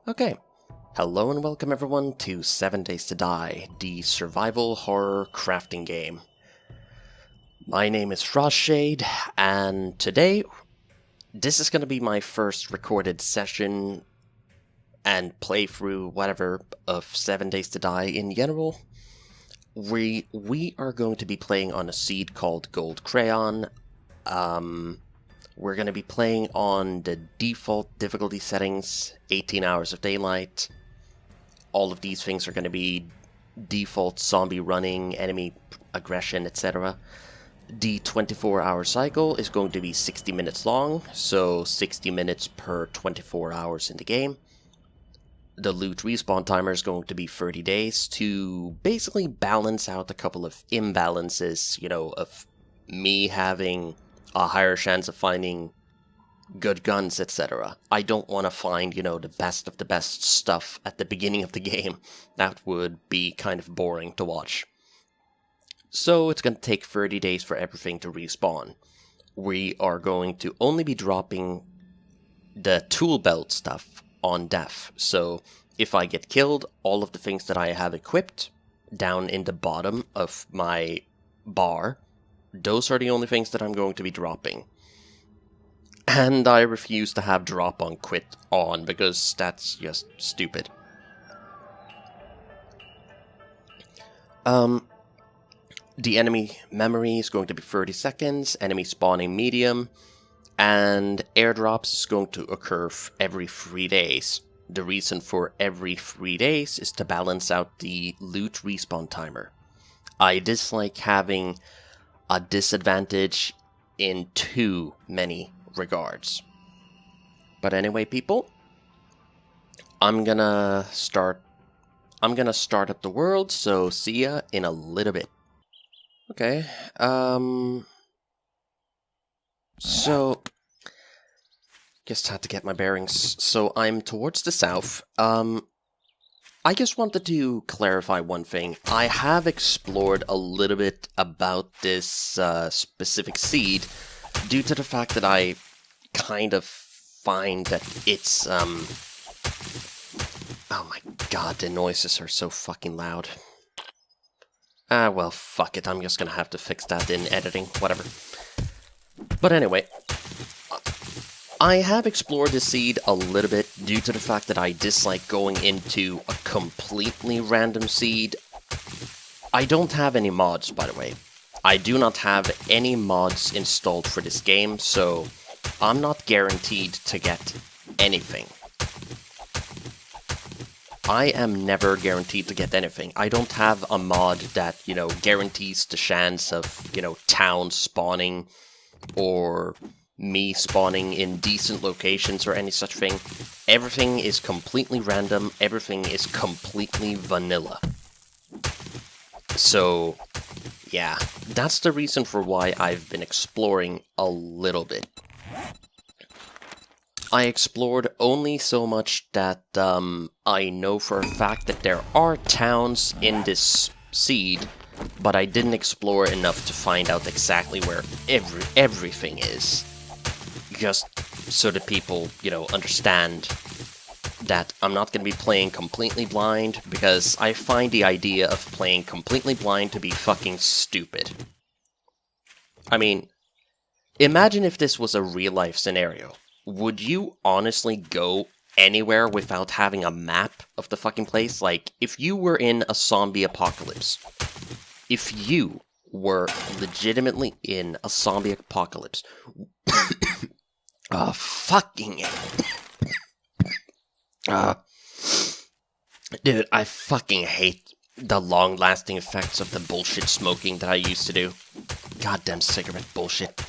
Okay, hello and welcome everyone to 7 Days to Die, the survival horror crafting game. My name is Frostshade, and today, this is going to be my first recorded session and playthrough, whatever, of 7 Days to Die in general. We are going to be playing on a seed called Gold Crayon. We're going to be playing on the default difficulty settings, 18 hours of daylight. All of these things are going to be default zombie running, enemy aggression, etc. The 24-hour cycle is going to be 60 minutes long, so 60 minutes per 24 hours in the game. The loot respawn timer is going to be 30 days to basically balance out a couple of imbalances, of me having a higher chance of finding good guns, etc. I don't want to find, the best of the best stuff at the beginning of the game. That would be kind of boring to watch. So it's going to take 30 days for everything to respawn. We are going to only be dropping the tool belt stuff on death. So if I get killed, all of the things that I have equipped down in the bottom of my bar, those are the only things that I'm going to be dropping. And I refuse to have drop on quit on, because that's just stupid. The enemy memory is going to be 30 seconds, enemy spawning medium, and airdrops is going to occur every 3 days. The reason for every 3 days is to balance out the loot respawn timer. I dislike having a disadvantage in too many regards. But anyway, people, I'm gonna start up the world, so see ya in a little bit. Okay, so just had to get my bearings. So I'm towards the south. I just wanted to clarify one thing. I have explored a little bit about this specific seed due to the fact that I kind of find that it's, oh my god, the noises are so fucking loud. Well, fuck it, I'm just gonna have to fix that in editing, whatever. But anyway, I have explored the seed a little bit due to the fact that I dislike going into a completely random seed. I don't have any mods, by the way. I do not have any mods installed for this game, so I'm not guaranteed to get anything. I am never guaranteed to get anything. I don't have a mod that, guarantees the chance of, towns spawning or me spawning in decent locations or any such thing. Everything is completely random. Everything is completely vanilla. So, yeah, that's the reason for why I've been exploring a little bit. I explored only so much that I know for a fact that there are towns in this seed, but I didn't explore enough to find out exactly where everything is. Just so that people, understand that I'm not going to be playing completely blind, because I find the idea of playing completely blind to be fucking stupid. I mean, imagine if this was a real-life scenario. Would you honestly go anywhere without having a map of the fucking place? Like, if you were in a zombie apocalypse, if you were legitimately in a zombie apocalypse, fucking dude, I fucking hate the long-lasting effects of the bullshit smoking that I used to do. Goddamn cigarette bullshit.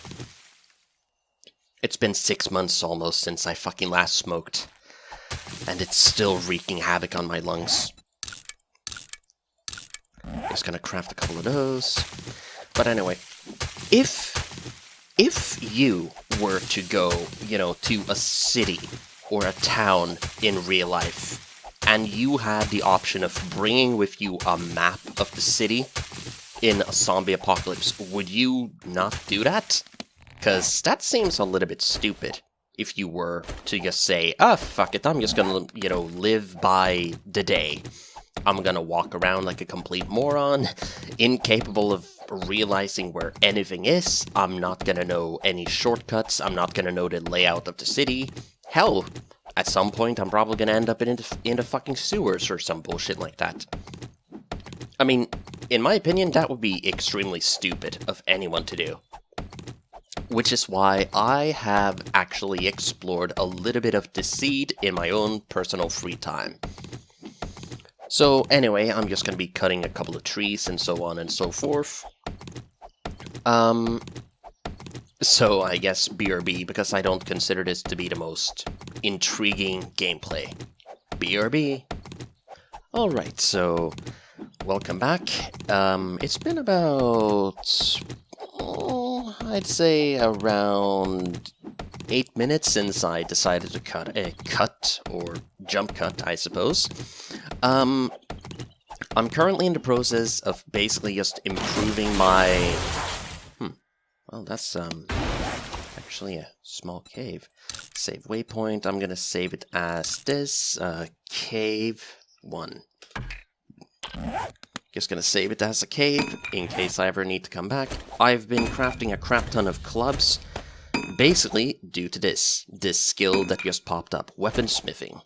It's been 6 months almost since I fucking last smoked, and it's still wreaking havoc on my lungs. Just gonna craft a couple of those. But anyway, if you were to go, to a city or a town in real life, and you had the option of bringing with you a map of the city in a zombie apocalypse, would you not do that? Because that seems a little bit stupid. if you were to just say, ah, fuck it, I'm just gonna, you know, live by the day. I'm gonna walk around like a complete moron, incapable of realizing where anything is. I'm not gonna know any shortcuts. I'm not gonna know the layout of the city. Hell, at some point, I'm probably gonna end up in the fucking sewers or some bullshit like that. I mean, in my opinion, that would be extremely stupid of anyone to do. Which is why I have actually explored a little bit of Deceit in my own personal free time. So anyway, I'm just going to be cutting a couple of trees and so on and so forth. So I guess BRB, because I don't consider this to be the most intriguing gameplay. BRB. Alright, so welcome back. It's been about... I'd say around 8 minutes since I decided to cut or jump cut, I suppose. I'm currently in the process of basically just improving my... Well, that's actually a small cave. Save waypoint. I'm gonna save it as this, cave 1. Just gonna save it as a cave, in case I ever need to come back. I've been crafting a crap ton of clubs, basically due to this skill that just popped up, weaponsmithing.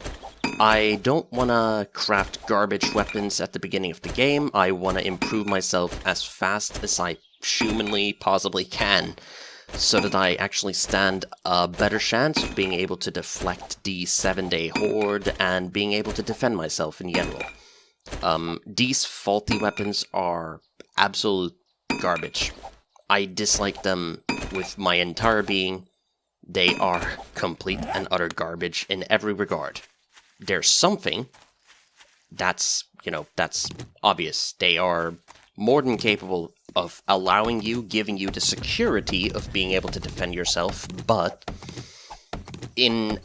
I don't wanna craft garbage weapons at the beginning of the game. I wanna improve myself as fast as I humanly possibly can, so that I actually stand a better chance of being able to deflect the 7-day horde and being able to defend myself in general. These faulty weapons are absolute garbage. I dislike them with my entire being. They are complete and utter garbage in every regard. There's something that's, you know, that's obvious. They are more than capable of allowing you, giving you the security of being able to defend yourself, but in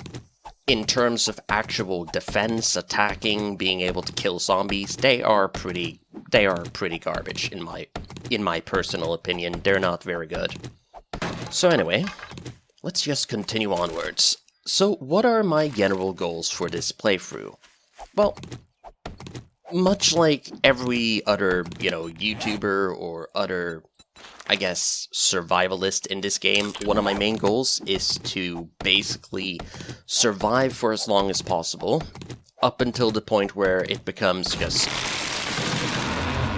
terms of actual defense, attacking, being able to kill zombies, they are pretty garbage in my personal opinion. They're not very good. So anyway, let's just continue onwards. So what are my general goals for this playthrough? Well, much like every other, you know, YouTuber or other, I guess, survivalist in this game, one of my main goals is to basically survive for as long as possible, up until the point where it becomes just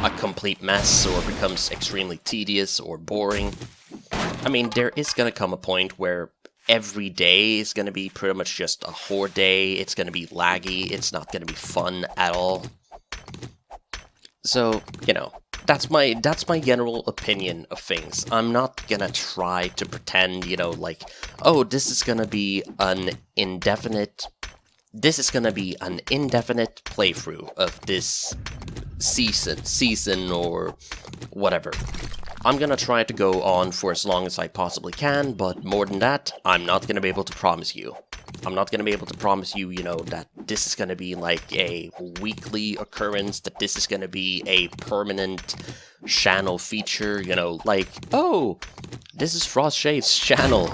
a complete mess, or becomes extremely tedious or boring. I mean, there is gonna come a point where every day is gonna be pretty much just a horde day, it's gonna be laggy, it's not gonna be fun at all. So, you know, that's my general opinion of things. I'm not gonna try to pretend, you know, like, oh, this is gonna be an indefinite playthrough of this season or whatever. I'm gonna try to go on for as long as I possibly can, but more than that, I'm not gonna be able to promise you. I'm not gonna be able to promise you, you know, that this is gonna be like a weekly occurrence, that this is gonna be a permanent channel feature, you know, like, oh, this is FrostShade's channel.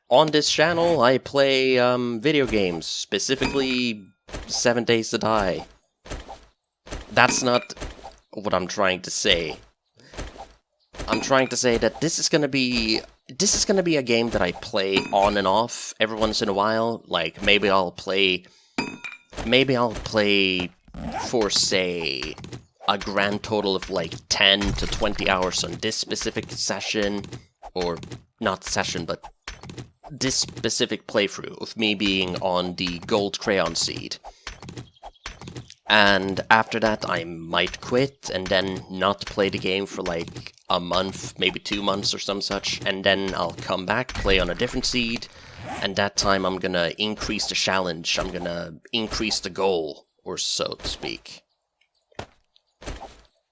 On this channel, I play video games, specifically 7 Days to Die. That's not what I'm trying to say. I'm trying to say that this is gonna be a game that I play on and off every once in a while. Like, maybe I'll play for, say, a grand total of like 10 to 20 hours on this specific session, or not session, but this specific playthrough of me being on the Gold Crayon Seed. And after that, I might quit and then not play the game for like a month, maybe 2 months or some such, and then I'll come back, play on a different seed, and that time I'm gonna increase the challenge, I'm gonna increase the goal, or so to speak.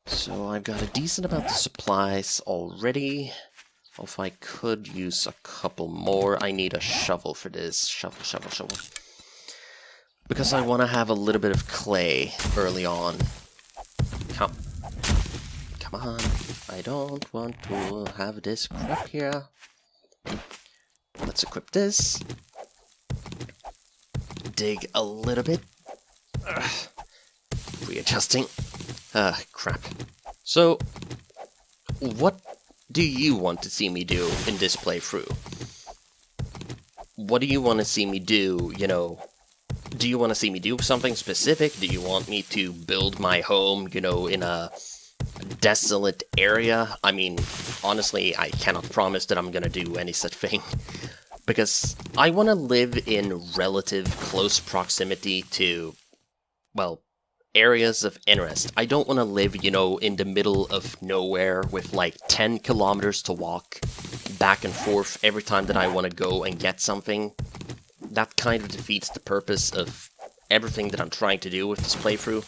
So I've got a decent amount of supplies already. If I could use a couple more, I need a shovel for this. Shovel. Because I want to have a little bit of clay early on. Come on. I don't want to have this crap here. let's equip this. Dig a little bit. Readjusting. Crap. So, what do you want to see me do in this playthrough? What do you want to see me do, you know? Do you want to see me do something specific? Do you want me to build my home, you know, in a desolate area? I mean, honestly, I cannot promise that I'm gonna do any such thing. Because I want to live in relative close proximity to, well, areas of interest. I don't want to live, you know, in the middle of nowhere with like 10 kilometers to walk back and forth every time that I want to go and get something. That kind of defeats the purpose of everything that I'm trying to do with this playthrough.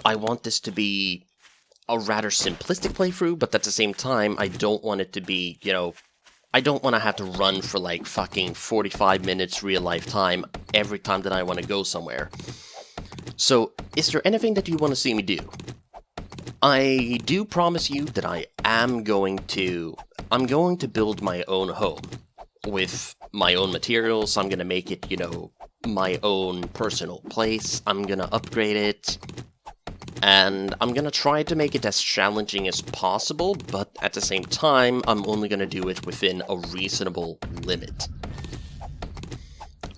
I want this to be a rather simplistic playthrough, but at the same time, I don't want it to be, you know, I don't want to have to run for like fucking 45 minutes real life time every time that I want to go somewhere. So, is there anything that you want to see me do? I do promise you that I'm going to build my own home. With my own materials, I'm gonna make it, you know, my own personal place. I'm gonna upgrade it. And I'm gonna try to make it as challenging as possible, but at the same time, I'm only gonna do it within a reasonable limit.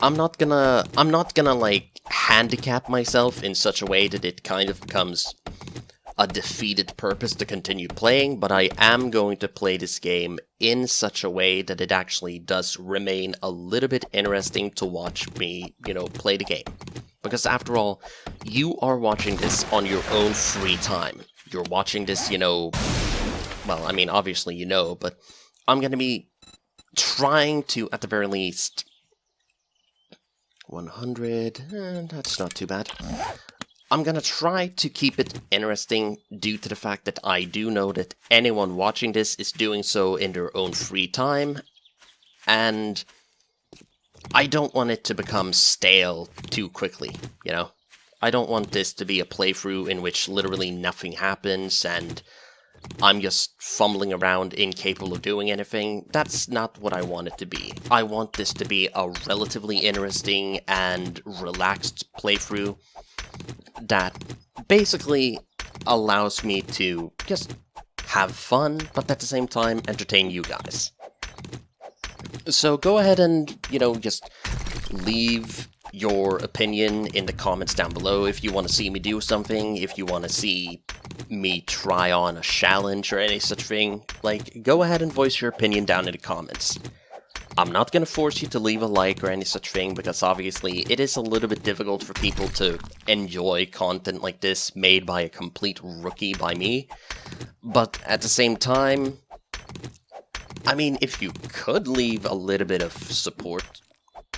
I'm not gonna like handicap myself in such a way that it kind of becomes a defeated purpose to continue playing, but I am going to play this game in such a way that it actually does remain a little bit interesting to watch me, you know, play the game. Because after all, you are watching this on your own free time. You're watching this, you know, well, I mean, obviously you know, but I'm going to be trying to, at the very least, 100, that's not too bad. I'm going to try to keep it interesting due to the fact that I do know that anyone watching this is doing so in their own free time, and I don't want it to become stale too quickly, you know? I don't want this to be a playthrough in which literally nothing happens and I'm just fumbling around incapable of doing anything. That's not what I want it to be. I want this to be a relatively interesting and relaxed playthrough that basically allows me to just have fun, but at the same time entertain you guys. So go ahead and, you know, just leave your opinion in the comments down below if you want to see me do something, if you want to see me try on a challenge or any such thing. Like, go ahead and voice your opinion down in the comments. I'm not going to force you to leave a like or any such thing, because obviously it is a little bit difficult for people to enjoy content like this made by a complete rookie by me. But at the same time, I mean, if you could leave a little bit of support,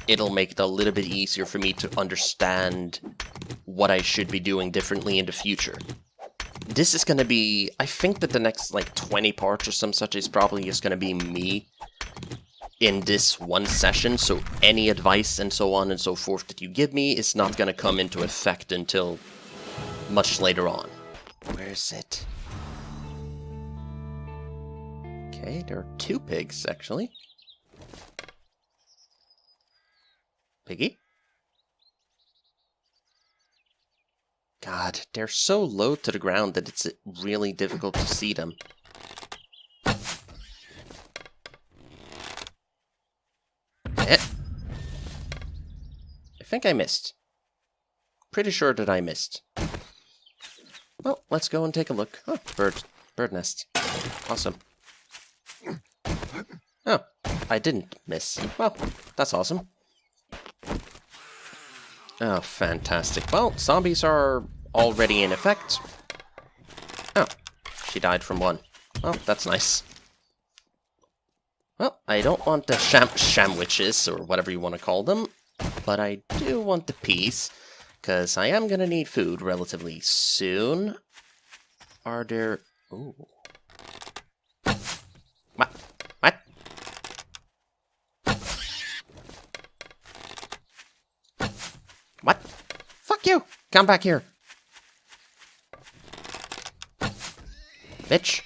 it'll make it a little bit easier for me to understand what I should be doing differently in the future. This is going to be, I think that the next like 20 parts or some such is probably just going to be me in this one session, so any advice and so on and so forth that you give me is not going to come into effect until much later on. Where is it? Okay, there are 2 pigs, actually. Piggy? God, they're so low to the ground that it's really difficult to see them. I think I missed. Pretty sure that I missed. Well, let's go and take a look. Oh, bird nest. Awesome. Oh, I didn't miss. Well, that's awesome. Oh, fantastic. Well, zombies are already in effect. Oh, she died from one. Well, that's nice. Well, I don't want the shamwitches, or whatever you want to call them, but I do want the peas, because I am going to need food relatively soon. Are there... Ooh. What? What? What? Fuck you! Come back here! Bitch!